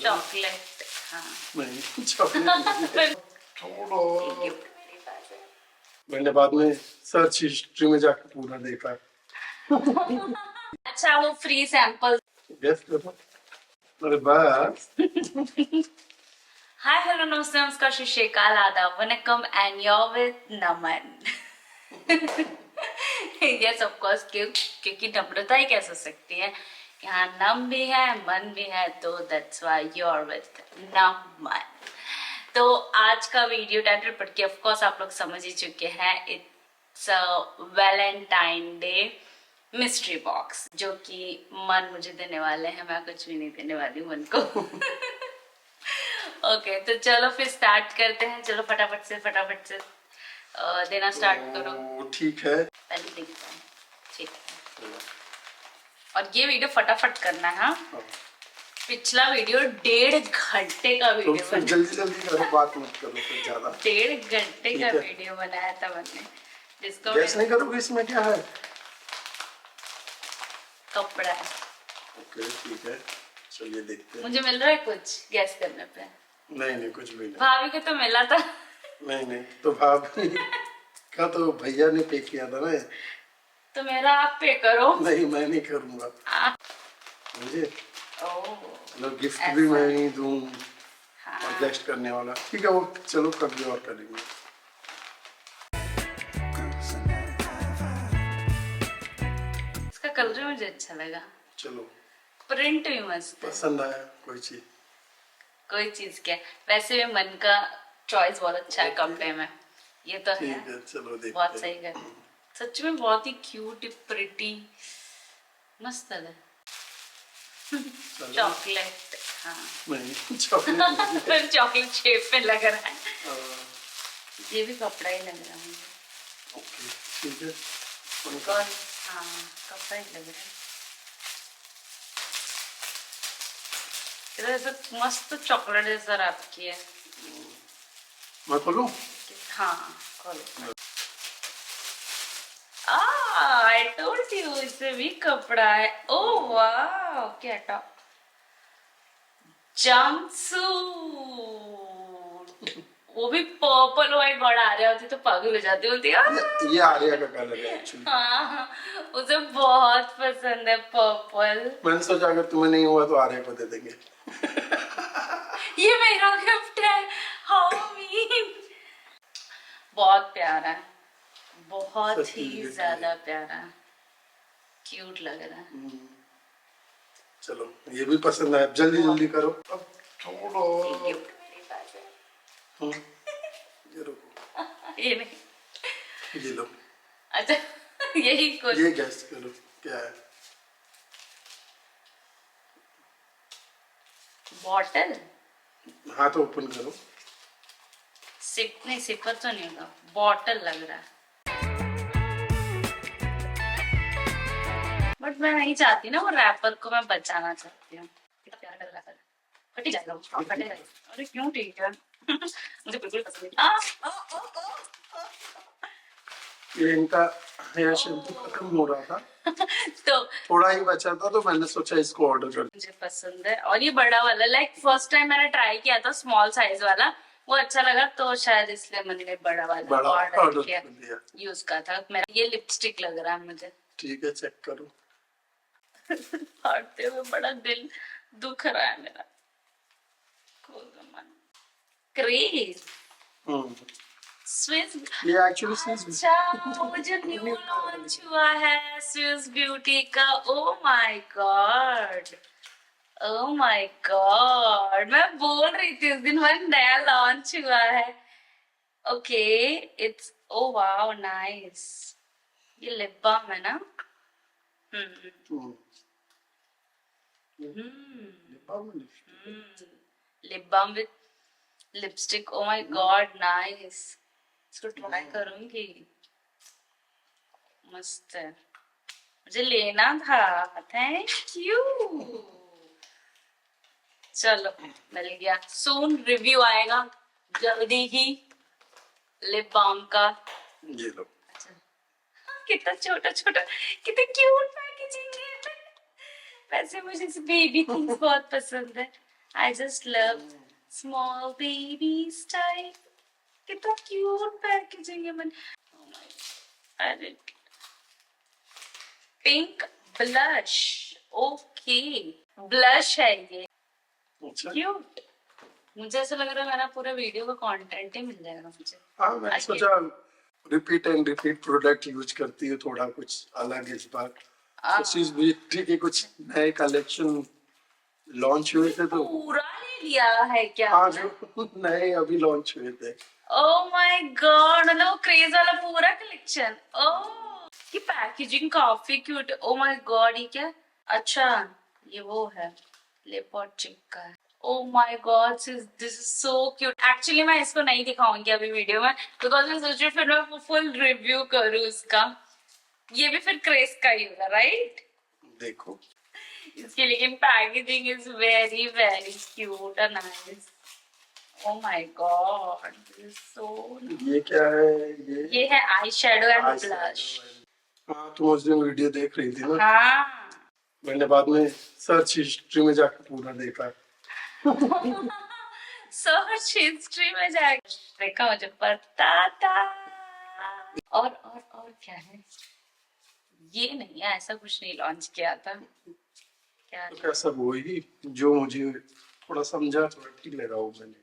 Chocolate. हाँ नहीं chocolate थोड़ा मैंने बाद में सर्च हिस्ट्री में जाकर पूरा देखा। अच्छा वो फ्री सैंपल गेस करो। अरे बस हाय हेलो नमस्ते नमस्कार श्री श्रीकाल आदाब vanakkam and your with Naman. Yes of course क्योंकि नम्रता ही कैसे सकती है, यहाँ नम भी है मन भी है, तो that's why you are with Naman. तो आज का वीडियो टाइटल पढ़ के ऑफ कोर्स आप लोग समझ ही चुके हैं, it's Valentine day mystery box, जो कि मन मुझे देने वाले हैं, मैं कुछ भी नहीं देने वाली हूँ मन को। ओके तो चलो फिर स्टार्ट करते हैं। चलो फटाफट से देना स्टार्ट करो। ठीक है पहले देखते हैं। ठीक है और ये वीडियो फटाफट करना है। हाँ? पिछला वीडियो 1.5 घंटे का वीडियो तो जल्दी जल्दी करो, बात मत करो फिर ज्यादा। 1.5 घंटे का वीडियो बनाया था मैंने, जिसको गैस नहीं करोगे इसमें क्या है? कपड़ा है। ओके ठीक है चलिए देखते हैं। मुझे मिल रहा है कुछ गैस करने पे? नहीं कुछ भी नहीं। भाभी को तो मिला था। नहीं तो भाभी का तो भैया ने पे किया था ना। तो मेरा आप पे करो। नहीं मैं नहीं करूँगा मुझे। मतलब गिफ्ट भी मैं ही दूँ। हाँ। और गेस्ट करने वाला ठीक है वो चलो कभी और करेंगे। इसका कलर भी मुझे अच्छा लगा। चलो प्रिंट भी मस्त है। पसंद आया कोई चीज क्या, वैसे भी मन का चॉइस बहुत अच्छा है कपड़े में, ये तो है। चलो देखते बहुत सही है सच में, बहुत ही क्यूट प्रिटी मस्त है। चॉकलेट। हाँ नहीं चॉकलेट चॉकलेट शेप में लग रहा है। ये भी कपड़ा ही लग रहा है मुझे। ओके ठीक है कौन? हाँ कपड़ा ही लग रहा है। ऐसा मस्त चॉकलेट जैसा रैप किया है। मैं खोलूं? हाँ खोलो। आई टोल्ड यू इससे भी कपड़ा है। ओह वाह क्या टॉप जंपसूट, वो भी पर्पल व्हाइट गॉड आ रहे होती तो पागल हो जाती, बोलती ये आर्या का कलर है एक्चुअली। हाँ उसे बहुत पसंद है पर्पल। मैंने सोचा अगर तुम्हें नहीं हुआ तो आर्या को दे देंगे। ये मेरा गिफ्ट है। How mean. बहुत प्यारा है, बहुत ही ज्यादा प्यारा, क्यूट लग रहा है। चलो ये भी पसंद आया, जल्दी करो। अब थोड़ा ये रुको, ये नहीं, ये लो। अच्छा यही कुछ। ये गैस करो क्या है? बॉटल। हाँ तो ओपन करो। सिप नहीं, सिपर तो नहीं होगा, बॉटल लग रहा है। बट मैं नहीं चाहती ना वो रैपर को, मैं बचाना चाहती हूँ। कितना प्यारा लग रहा है, फट ही जाएगा वो, फट जाएगा। अरे क्यों ठीक है। मुझे बिल्कुल पसंद नहीं। ये इनका हेयर शैम्पू खत्म हो रहा था तो थोड़ा ही बचा था तो मैंने सोचा इसको ऑर्डर कर। मुझे पसंद है और ये बड़ा वाला, लाइक फर्स्ट टाइम मैंने ट्राई किया था स्मॉल साइज वाला, वो अच्छा लगा तो शायद इसलिए मैंने बड़ा वाला ऑर्डर किया, यूज का था। मेरा ये लिपस्टिक लग रहा है मुझे। ठीक है चेक करो। फाड़ते हुए बड़ा दिल दुख रहा है मेरा। क्रेज स्विस, ये एक्चुअली स्विस। अच्छा वो जो न्यू लॉन्च हुआ है स्विस ब्यूटी का। ओ my God, oh my God, मैं बोल रही थी उस दिन वह नया लॉन्च हुआ है। Okay it's oh wow nice. ये लिप बाम है ना? Lip balm with lipstick. Oh my god nice, इसको ट्राई करूंगी। मस्त है, मुझे लेना था, थैंक यू। चलो मिल गया, सून रिव्यू आएगा जल्दी ही लिप बाम का। ये लो। अच्छा कितना छोटा कितना क्यूट पैकेजिंग है। वैसे मुझे बेबी थिंग्स बहुत पसंद है। I just love small babies type. कितना cute packaging है मन. Oh my God. अरे pink blush. Okay. Blush है ये. अच्छा Cute. मुझे ऐसा लग रहा है मेरा पूरा वीडियो का कंटेंट ही मिल जाएगा मुझे. हाँ मैं सोचा repeat and repeat product use करती है थोड़ा कुछ अलग इस बार कोशिश भी ठीक है कुछ नए कलेक्शन लॉन्च हुए थे तो पूरा ले लिया है क्या? हाँ जो नए अभी लॉन्च हुए थे. ओह माय गॉड मतलब वो क्रेज वाला पूरा कलेक्शन. ओह की पैकेजिंग काफी क्यूट. ओह माय गॉड ये क्या? अच्छा ये वो है लेपर्ड चिक का है. Oh my god this is so cute. Actually मैं इसको नहीं दिखाऊंगी अभी वीडियो में बिकॉज मैं सोच रही हूँ फिर मैं फुल रिव्यू करूँ इसका. ये भी फिर क्रेज का ही होगा राइट? देखो इसकी लेकिन packaging is very very cute and nice. Oh my God, this is so nice. ये क्या है ये है eye shadow and Eye blush. shadow हाँ तुम उस दिन वीडियो देख रही थी ना. हाँ मैंने बाद में सर्च हिस्ट्री में जाकर पूरा देखा. सर्च हिस्ट्री में जाके देखा मुझे पता था. और क्या है? ये नहीं है ऐसा कुछ नहीं लॉन्च किया था. क्या तो कैसा वही जो मुझे थोड़ा समझा थोड़ा ठीक लगा वो मैंने.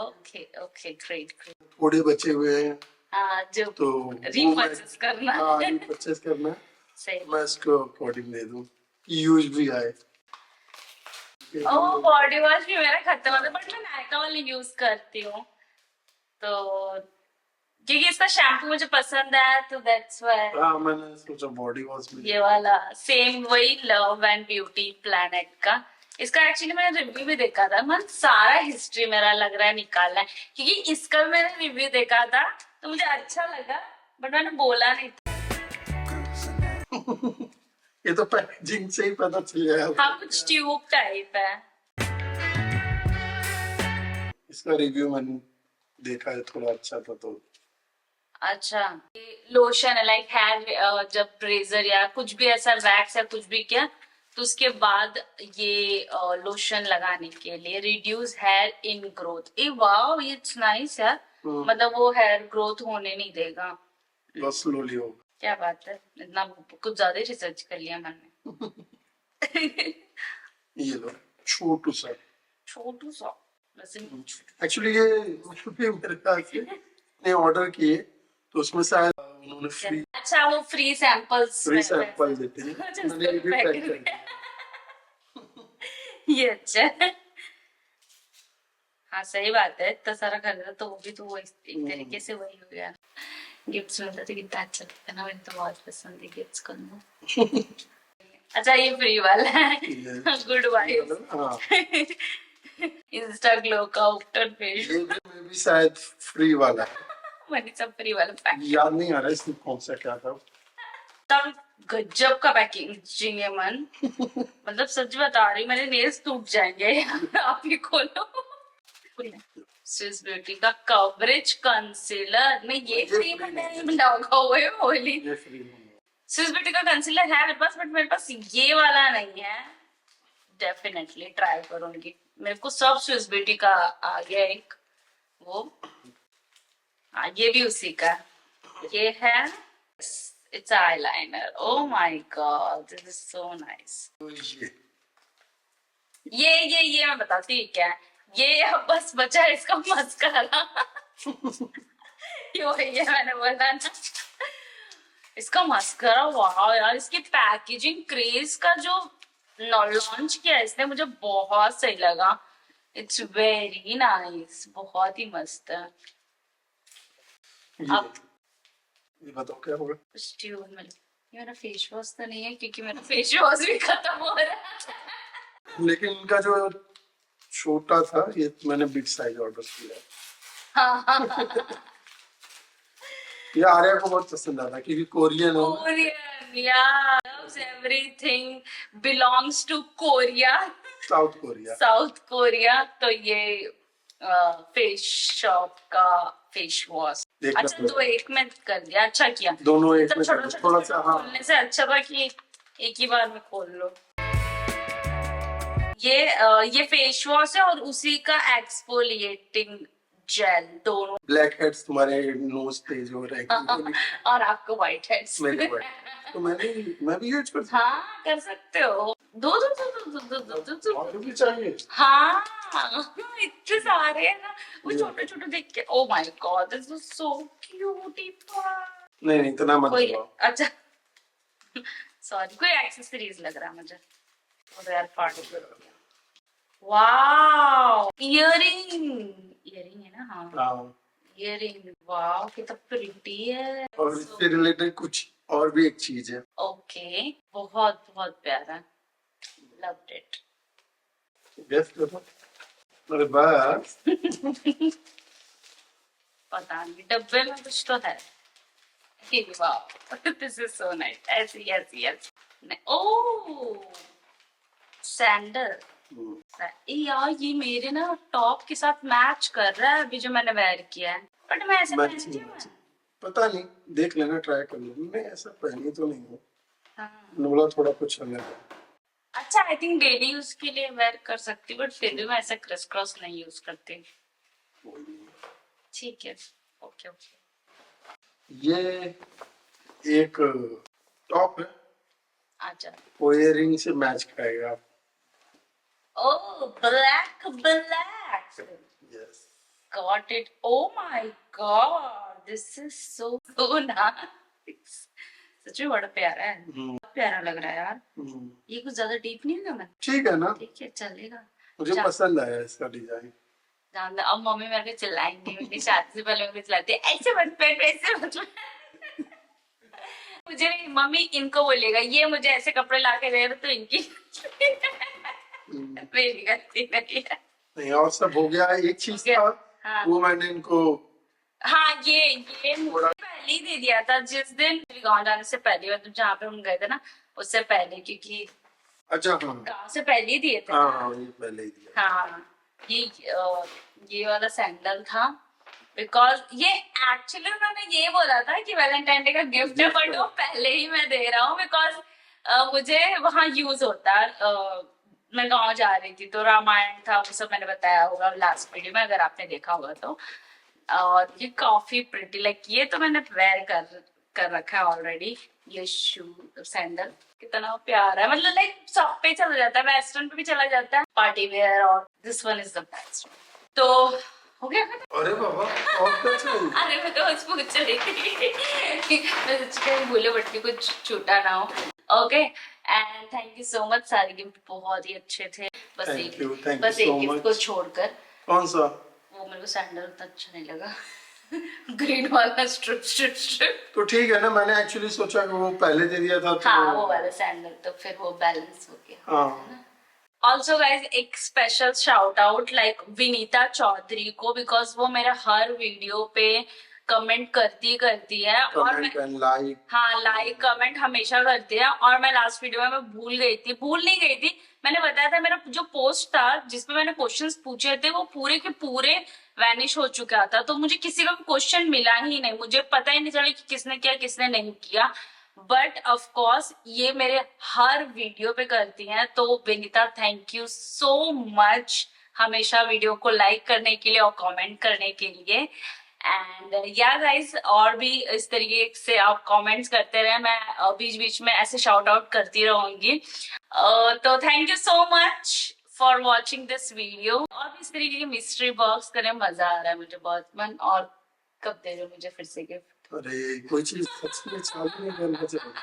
Okay okay great great. थोड़े बचे हुए हैं हाँ जो तो रीपर्चेस करना. हाँ रीपर्चेस करना है. सही. मैं इसको अकॉर्डिंग दे दूं यूज भी आए. ओह बॉडी वॉश भी मेरा खत्म हो गया बट मैं नायका वाली यूज करती हूँ तो क्योंकि इसका शैम्पू मुझे पसंद है तो दैट्स व्हाई. हाँ मैंने सोचा बॉडी वॉश में ये वाला सेम वही लव एंड ब्यूटी प्लैनेट का. इसका एक्चुअली मैंने रिव्यू भी देखा था. मन सारा हिस्ट्री मेरा लग रहा है निकालना है क्योंकि इसका भी मैंने रिव्यू देखा था तो मुझे अच्छा लगा बट मैंने बोला नहीं था. ये तो पैकेजिंग से ही पता चल गया. हाँ कुछ ट्यूब टाइप है. इसका रिव्यू मैंने देखा है थोड़ा अच्छा था तो. अच्छा लोशन है लाइक हेयर जब रेजर या कुछ भी ऐसा वैक्स या कुछ भी किया तो उसके बाद ये लोशन लगाने के लिए reduce here in growth. A wow it's nice यार. मतलब वो हेयर ग्रोथ होने नहीं देगा. बस स्लोली हो. क्या बात है इतना कुछ ज्यादा ही रिसर्च कर लिया मैंने. ये लो छोटू सा. वैसे एक्चुअली ये मेरे ख्याल से ने ऑर्डर किए तो उसमें शायद उन्होंने फ्री. अच्छा वो फ्री सैंपल्स सैंपल देते हैं. मैंने ये भी पैक कर दिया. ये अच्छा है. हाँ सही बात है इतना सारा खरीदा तो वो भी तो वो एक तरीके से वही हो गया. गिफ्ट्स मिलता तो कितना अच्छा लगता है ना. मुझे तो बहुत पसंद है गिफ्ट्स करना. अच्छा ये फ्री वाला है. Good vibes. इंस्टा ग्लो का ऑक्टर फेस. ये भी शायद फ्री वाला है. मैंने सब फ्री वाला पैक. याद नहीं आ रहा इसमें कौन सा क्या था. तब गजब का पैकेजिंग है मन. मतलब सच बता रही मेरे नेल्स टूट जाएंगे. आप ही खोलो. स्विस ब्यूटी का कवरेज कंसीलर में ये फ्री में नहीं लगा हुआ है होली. स्विस ब्यूटी का कंसीलर है मेरे पास बट मेरे पास ये वाला नहीं है. डेफिनेटली ट्राई करूंगी. मेरे को सब स्विस ब्यूटी का आ गया एक वो. हाँ ये भी उसी का. ये है it's eyeliner. Oh my god this is so nice. ये मैं बताती हूँ क्या है. ये अब बस बचा है इसका मस्कारा. ये वही है मैंने बोला ना इसका मस्कारा. वाह यार इसकी पैकेजिंग क्रेज का जो लॉन्च किया इसने मुझे बहुत सही लगा. It's very nice. बहुत ही मस्त है. अब ये बताओ क्या होगा. ट्यूब में ये मेरा फेस वॉश तो नहीं है क्योंकि मेरा फेस वॉश भी खत्म हो रहा है. लेकिन इनका जो छोटा था ये मैंने बिग साइज ऑर्डर किया. ये आर्या को बहुत पसंद आता क्योंकि कोरियन है. कोरियन या everything belongs to Korea. South Korea. तो ये फेस शॉप का फेस वॉश. अच्छा तो एक में कर दिया. अच्छा किया दोनों एक में. थोड़ा सा खोलने से अच्छा था कि एक ही बार में खोल लो. ये फेस वॉश है और उसी का एक्सफोलिएटिंग जेल, दोनों। ब्लैक हेड्स तुम्हारे नोज पे जो रहेगी और आपको व्हाइट हेड्स। मेरे white। तो मैं भी यूज करता हाँ कर सकते हो। दो दो दो दो दो दो दो दो और भी चाहिए। हाँ इतने सारे हैं ना, वो छोटे छोटे देख के oh my god this is so cutiful. नहीं इतना मत कोई दबाओ। अच्छा सॉरी, कोई एक्सेसरीज लग रहा है मुझे। वो तो यार पार्टी। वाओ इयरिंग, इयरिंग है ना? हाँ हाँ इयरिंग, वाओ कितना प्रिटी है। और इससे रिलेटेड कुछ और भी एक चीज है। ओके बहुत बहुत प्यारा, लव्ड इट। गेस करो। अरे बस पता नहीं डब्बे में कुछ तो है। Wow this is so nice. ऐसी ऐसी ऐसी ओ सैंडल। यार ये मेरे ना टॉप के साथ मैच कर रहा है अभी जो मैंने वेयर किया है, बट मैं ऐसे पहनती हूँ। पता नहीं, देख लेना, ट्राई कर लेना। मैं ऐसा पहनी तो नहीं हूँ। हाँ। बोला थोड़ा कुछ अलग है। अच्छा आई थिंक डेली यूज के लिए वेयर कर सकती, बट फिर भी मैं ऐसा क्रिस क्रॉस नहीं यूज करती। ठीक है ओके ओके। ये एक टॉप है, अच्छा वो इयरिंग से मैच करेगा। Oh black black, yes got it. Oh my god, this is so nice. सच में बड़ा प्यारा है, बहुत प्यारा लग रहा है यार। ये कुछ ज्यादा डीप नहीं है ना? ठीक है ना, ठीक है चलेगा। मुझे पसंद आया इसका डिजाइन। जान अब मम्मी मेरे को चिल्लाएंगी, मेरी शादी से पहले मेरे को चिल्लाती है ऐसे मत पहन वैसे मत पहन। मुझे नहीं, मम्मी इनको बोलेगा ये मुझे ऐसे कपड़े ला के दे रहे तो इनकी मेरी गलती नहीं है। नहीं और सब हो गया। एक चीज था हाँ। वो मैंने इनको हाँ ये मुझे पहले ही दे दिया था जिस दिन गाँव जाने से पहले, मतलब जहाँ पे हम गए थे ना उससे पहले, क्योंकि अच्छा हाँ गाँव से पहले ही दिए थे। हाँ ये पहले ही दिया। हाँ ये वाला सैंडल था, बिकॉज ये एक्चुअली उन्होंने ये बोला था कि वैलेंटाइन डे का गिफ्ट है, बट वो पहले ही मैं दे रहा हूँ बिकॉज मुझे वहाँ यूज होता है। मैं गाँव जा रही थी तो रामायण था, वो सब मैंने बताया होगा लास्ट वीडियो में अगर आपने देखा होगा तो। और ये काफी प्रिटी, लाइक ये तो मैंने वेयर कर रखा है ऑलरेडी। ये शू सैंडल कितना प्यारा है, मतलब लाइक सब पे चला जाता है, वेस्टर्न पे भी चला जाता है, पार्टी वेयर, और this one is the best. तो हो गया खत्म। अरे बाबा और क्या चाहिए? अरे मैं तो बस पूछ रही थी मैं सोच कहीं भूले भटके कुछ छूटा ना हो। Okay and thank you so much, सारे गिफ्ट बहुत ही अच्छे थे। बस Thank you एक so गिफ्ट much। को छोड़कर। कौन सा? वो मेरे को सैंडल उतना अच्छा नहीं लगा ग्रीन वाला स्ट्रिप। तो ठीक है ना, मैंने एक्चुअली सोचा कि वो पहले दे दिया था तो हाँ वो वाला सैंडल तो फिर वो बैलेंस हो गया। हाँ ऑल्सो गाइज एक special shout out like Vinita Chaudhary को, बिकॉज वो मेरा हर वीडियो पे कमेंट करती है और लाइक, हाँ लाइक कमेंट हमेशा करती है। और मैं लास्ट वीडियो में मैं भूल नहीं गई थी, मैंने बताया था मेरा जो पोस्ट था जिसपे मैंने क्वेश्चंस पूछे थे वो पूरे के पूरे वैनिश हो चुका था, तो मुझे किसी का भी क्वेश्चन मिला ही नहीं, मुझे पता ही नहीं चला कि किसने किया किसने नहीं किया। बट ऑफ कोर्स ये मेरे हर वीडियो पे करती हैं, तो Vinita thank you so much हमेशा वीडियो को लाइक करने के लिए और कमेंट करने के लिए। एंड या गाइज और भी इस तरीके से आप कमेंट्स करते रहे, मैं बीच बीच में ऐसे शाउट आउट करती रहूंगी। तो thank you so much for watching this video. और भी इस तरीके के मिस्ट्री बॉक्स करने में मजा आ रहा है मुझे बहुत मन। और कब दे रहे हो मुझे फिर से गिफ्ट? अरे कोई चीज सच में चालू नहीं करना चाहिए।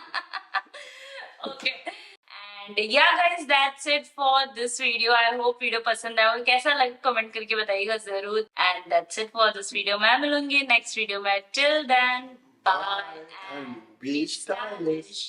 Okay and yeah guys that's it for this video. I hope video पसंद आया होगा, कैसा लगा कमेंट करके बताइएगा जरूर। And that's it for this video, मैं मिलूंगी नेक्स्ट वीडियो में। Till then bye and be stylish.